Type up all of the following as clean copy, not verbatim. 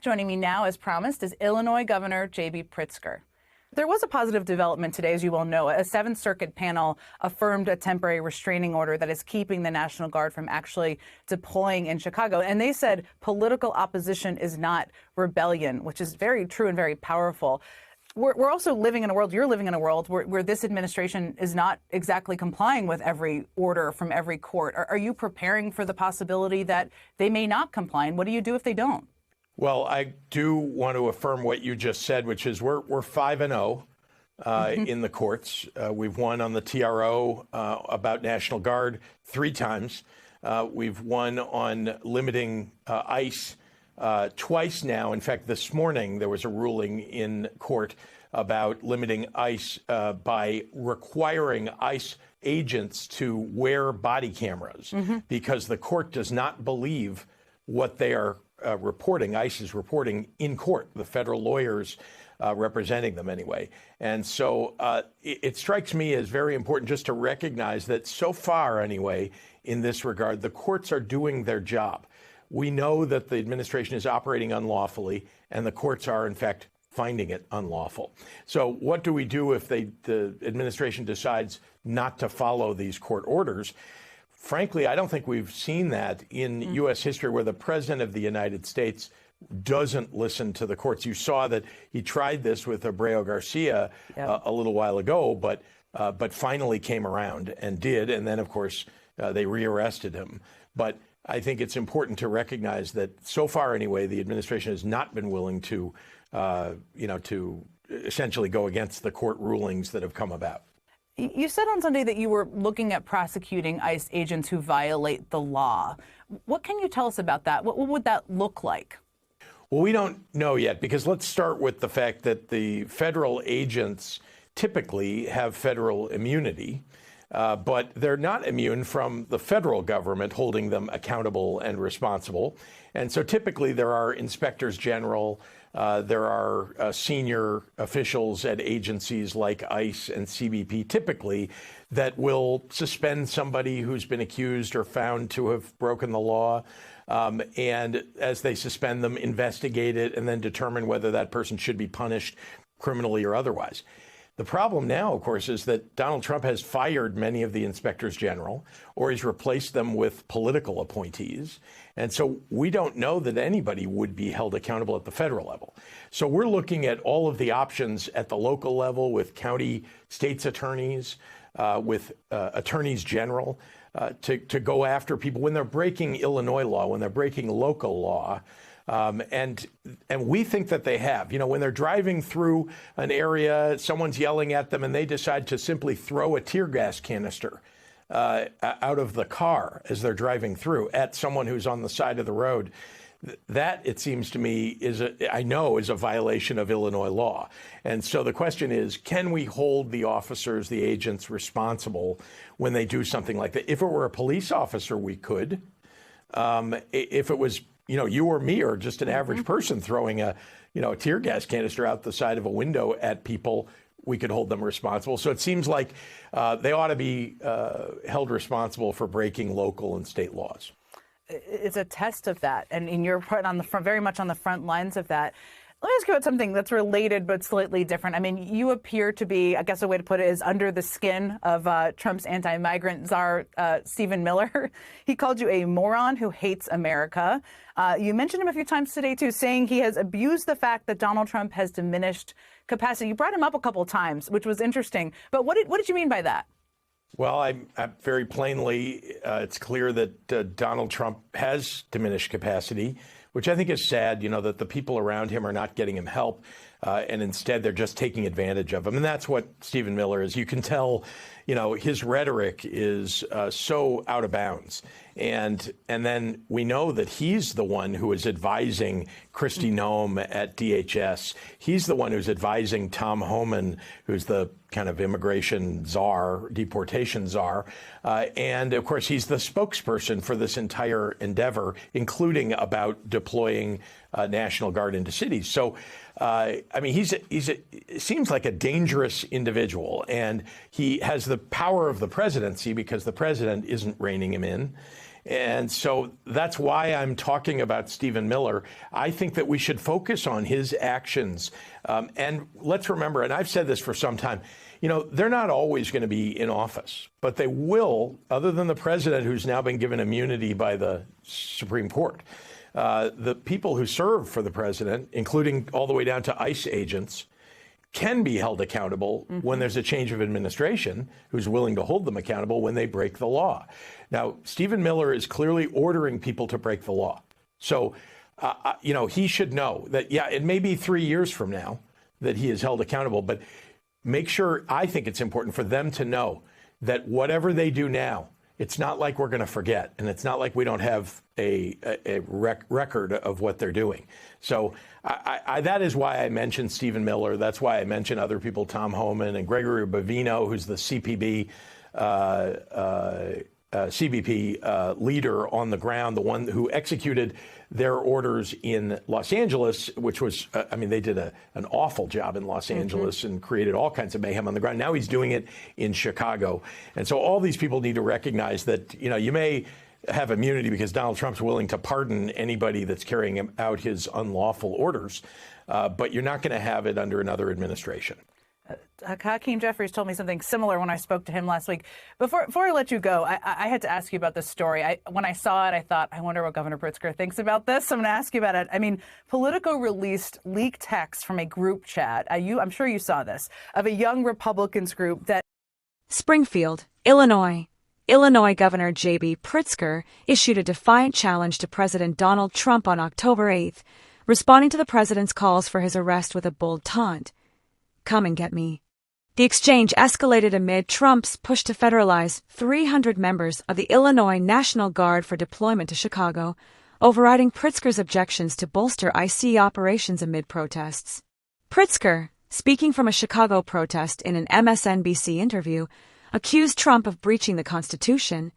Joining me now, as promised, is Illinois Governor J.B. Pritzker. There was a positive development today, as you well know. A Seventh Circuit panel affirmed a temporary restraining order that is keeping the National Guard from actually deploying in Chicago. And they said political opposition is not rebellion, which is very true and very powerful. We're also living in a world, you're living in a world where this administration is not exactly complying with every order from every court. Are you preparing for the possibility that they may not comply? And what do you do if they don't? Well, I do want to affirm what you just said, which is we're 5-0 in the courts. We've won on the TRO about National Guard 3 times. We've won on limiting ICE twice now. In fact, this morning there was a ruling in court about limiting ICE by requiring ICE agents to wear body cameras because the court does not believe what they are reporting. ICE is reporting in court, the federal lawyers representing them anyway. And so it strikes me as very important just to recognize that so far anyway, in this regard, the courts are doing their job. We know that the administration is operating unlawfully, and the courts are, in fact, finding it unlawful. So what do we do if the administration decides not to follow these court orders? Frankly, I don't think we've seen that in U.S. history where the president of the United States doesn't listen to the courts. You saw that he tried this with Abreu Garcia a little while ago, but finally came around and did. And then, of course, they rearrested him. But I think it's important to recognize that so far, anyway, the administration has not been willing to, to essentially go against the court rulings that have come about. You said on Sunday that you were looking at prosecuting ICE agents who violate the law. What can you tell us about that? What would that look like? Well, we don't know yet, because let's start with the fact that the federal agents typically have federal immunity, but they're not immune from the federal government holding them accountable and responsible. And so typically there are inspectors general, there are senior officials at agencies like ICE and CBP typically that will suspend somebody who's been accused or found to have broken the law. And as they suspend them, investigate it and then determine whether that person should be punished criminally or otherwise. The problem now, of course, is that Donald Trump has fired many of the inspectors general, or he's replaced them with political appointees. And so we don't know that anybody would be held accountable at the federal level. So we're looking at all of the options at the local level with county states attorneys, with attorneys general, to go after people when they're breaking Illinois law, when they're breaking local law. And we think that they have. You know, when they're driving through an area, someone's yelling at them and they decide to simply throw a tear gas canister out of the car as they're driving through at someone who's on the side of the road. That, it seems to me, is a violation of Illinois law. And so the question is, can we hold the officers, the agents responsible when they do something like that? If it were a police officer, we could. If it was, you or me or just an average person throwing a tear gas canister out the side of a window at people, we could hold them responsible. So it seems like they ought to be held responsible for breaking local and state laws. It's a test of that, and you're on the front, very much on the front lines of that. Let me ask you about something that's related but slightly different. I mean, you appear to be, I guess a way to put it is, under the skin of Trump's anti-migrant czar, Stephen Miller. He called you a moron who hates America. You mentioned him a few times today, too, saying he has abused the fact that Donald Trump has diminished capacity. You brought him up a couple of times, which was interesting. But what did you mean by that? Well, I'm very plainly, it's clear that Donald Trump has diminished capacity, which I think is sad, that the people around him are not getting him help, and instead they're just taking advantage of him. And that's what Stephen Miller is. You can tell, his rhetoric is so out of bounds. And then we know that he's the one who is advising Kristi Noem at DHS. He's the one who's advising Tom Homan, who's the kind of immigration czar, deportation czar. And of course, he's the spokesperson for this entire endeavor, including about deploying National Guard into cities. So, it seems like a dangerous individual, and he has the power of the presidency because the president isn't reining him in. And so that's why I'm talking about Stephen Miller. I think that we should focus on his actions. And let's remember, and I've said this for some time, they're not always going to be in office, but they will, other than the president who's now been given immunity by the Supreme Court. The people who serve for the president, including all the way down to ICE agents, can be held accountable when there's a change of administration who's willing to hold them accountable when they break the law. Now, Stephen Miller is clearly ordering people to break the law. So, he should know that, it may be 3 years from now that he is held accountable, but I think it's important for them to know that whatever they do now, it's not like we're going to forget, and it's not like we don't have a record of what they're doing. So that is why I mentioned Stephen Miller. That's why I mentioned other people, Tom Homan and Gregory Bovino, who's the CBP leader on the ground, the one who executed their orders in Los Angeles, which was, they did an awful job in Los Angeles and created all kinds of mayhem on the ground. Now he's doing it in Chicago. And so all these people need to recognize that, you may have immunity because Donald Trump's willing to pardon anybody that's carrying out his unlawful orders, but you're not going to have it under another administration. Hakeem Jeffries told me something similar when I spoke to him last week. Before I let you go, I had to ask you about this story. When I saw it, I thought, I wonder what Governor Pritzker thinks about this. I'm going to ask you about it. Politico released leaked text from a group chat. I'm sure you saw this, of a young Republicans group that... Springfield, Illinois. Illinois Governor J.B. Pritzker issued a defiant challenge to President Donald Trump on October 8th, responding to the president's calls for his arrest with a bold taunt. Come and get me. The exchange escalated amid Trump's push to federalize 300 members of the Illinois National Guard for deployment to Chicago, overriding Pritzker's objections to bolster IC operations amid protests. Pritzker, speaking from a Chicago protest in an MSNBC interview, accused Trump of breaching the Constitution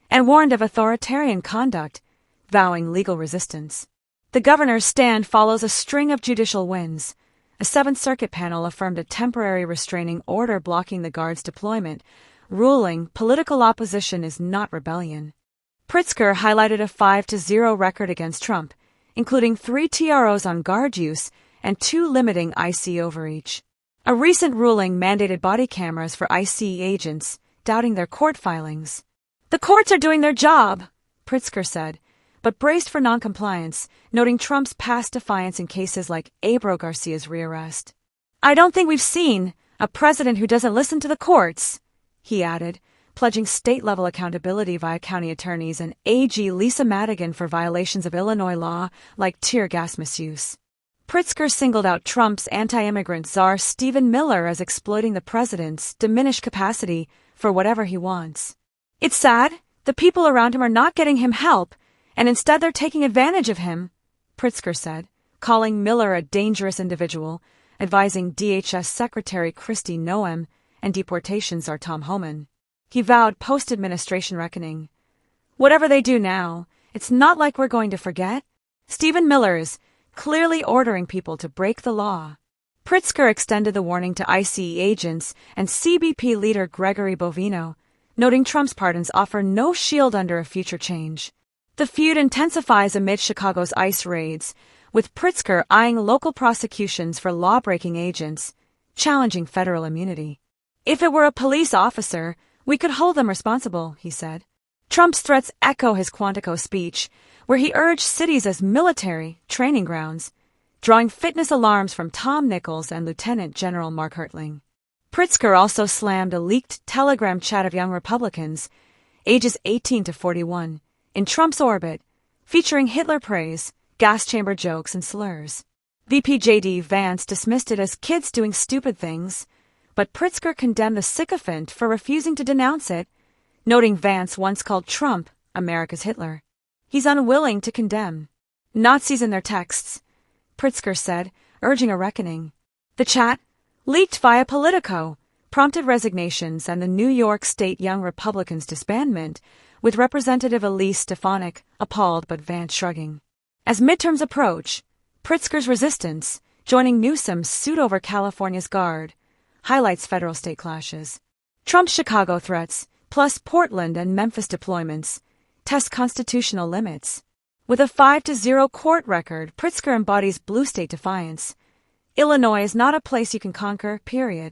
and warned of authoritarian conduct, vowing legal resistance. The governor's stand follows a string of judicial wins. A Seventh Circuit panel affirmed a temporary restraining order blocking the Guard's deployment, ruling political opposition is not rebellion. Pritzker highlighted a 5-0 record against Trump, including 3 TROs on Guard use and 2 limiting IC overreach. A recent ruling mandated body cameras for IC agents, doubting their court filings. The courts are doing their job, Pritzker said, but braced for noncompliance, noting Trump's past defiance in cases like Abreu Garcia's rearrest. I don't think we've seen a president who doesn't listen to the courts, he added, pledging state-level accountability via county attorneys and AG Lisa Madigan for violations of Illinois law like tear gas misuse. Pritzker singled out Trump's anti-immigrant czar Stephen Miller as exploiting the president's diminished capacity for whatever he wants. It's sad, the people around him are not getting him help, and instead they're taking advantage of him, Pritzker said, calling Miller a dangerous individual, advising DHS Secretary Kristi Noem and deportation czar Tom Homan. He vowed post-administration reckoning. Whatever they do now, it's not like we're going to forget. Stephen Miller is clearly ordering people to break the law. Pritzker extended the warning to ICE agents and CBP leader Gregory Bovino, noting Trump's pardons offer no shield under a future change. The feud intensifies amid Chicago's ICE raids, with Pritzker eyeing local prosecutions for law-breaking agents, challenging federal immunity. If it were a police officer, we could hold them responsible, he said. Trump's threats echo his Quantico speech, where he urged cities as military training grounds, drawing fitness alarms from Tom Nichols and Lieutenant General Mark Hertling. Pritzker also slammed a leaked Telegram chat of young Republicans, ages 18 to 41, in Trump's orbit, featuring Hitler praise, gas chamber jokes, and slurs. VP J.D. Vance dismissed it as kids doing stupid things, but Pritzker condemned the sycophant for refusing to denounce it, noting Vance once called Trump America's Hitler. He's unwilling to condemn Nazis in their texts, Pritzker said, urging a reckoning. The chat, leaked via Politico, prompted resignations and the New York State Young Republicans disbandment, with Representative Elise Stefanik appalled but Vance shrugging. As midterms approach, Pritzker's resistance, joining Newsom's suit over California's Guard, highlights federal-state clashes. Trump's Chicago threats, plus Portland and Memphis deployments, test constitutional limits. With a 5-0 court record, Pritzker embodies blue state defiance. Illinois is not a place you can conquer, period.